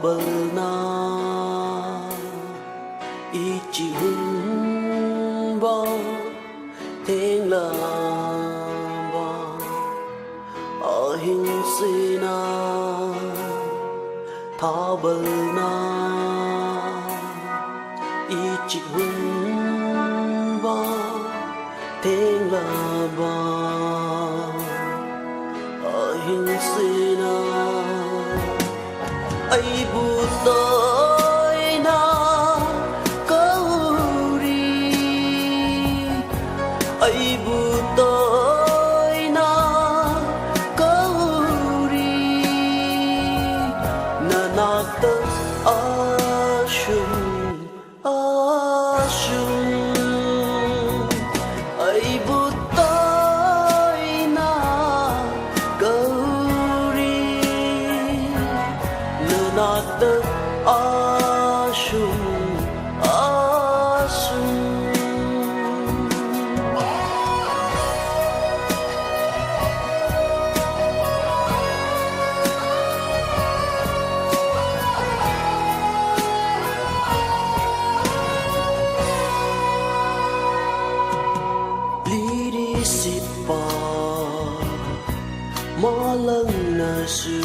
bờ na ý chỉ hùng ba thiên là ba ở hình si na tha bờ na ý chỉ hùng ba thiên là ba ở hình si na ai bu tới na câu đi ai bu tới na câu đi na na tơ ashum ai bu tới na câu đi na tơ ashum liri sipa malang nasu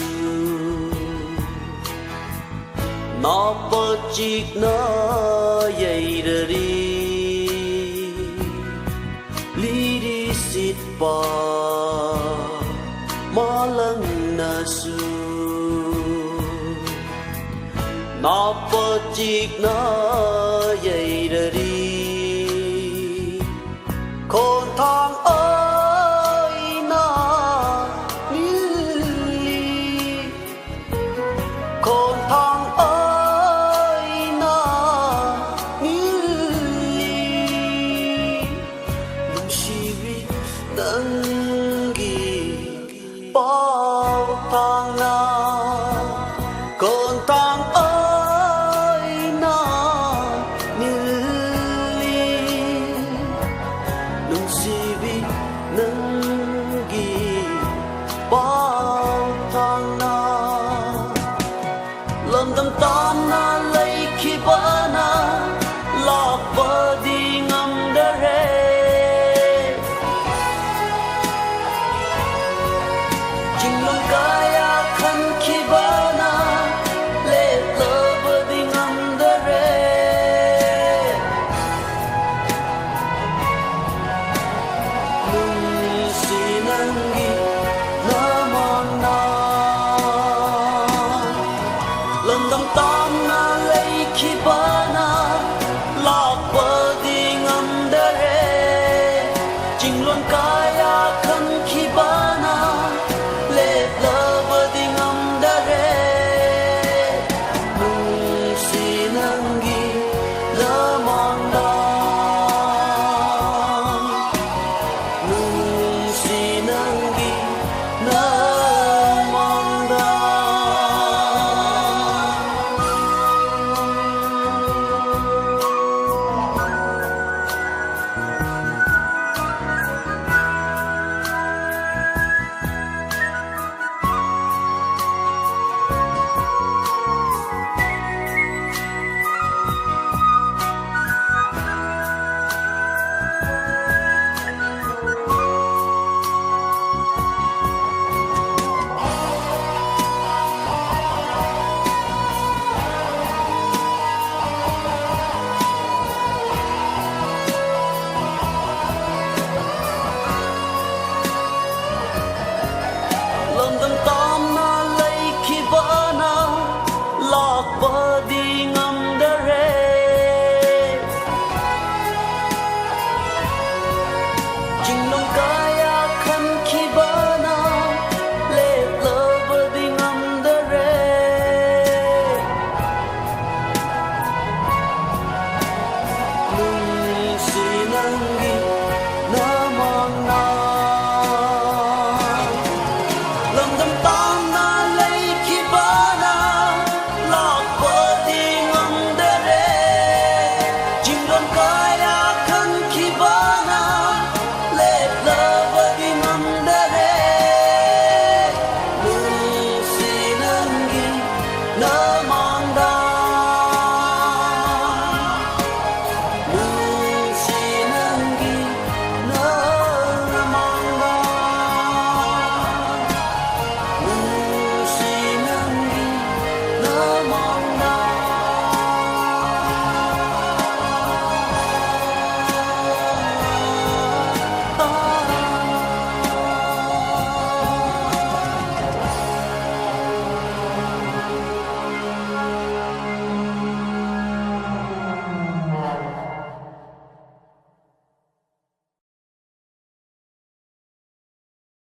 na pachik na yai dari liri sipa malang nasu na pachik na yai dari con thang ơi na lili con thang ơi na lili nung siwi nangi bao thang na con thang ơi na nung siwi nangi bao thang na lâm tâm tan na lấy khi ba na lạc bờ đi ngâm đê rê chinh lòng kaya khăn khi ba na lệ lơ bờ đi ngâm đê rê nung si nangi na mon na lâm tâm tan na lấy khi ba na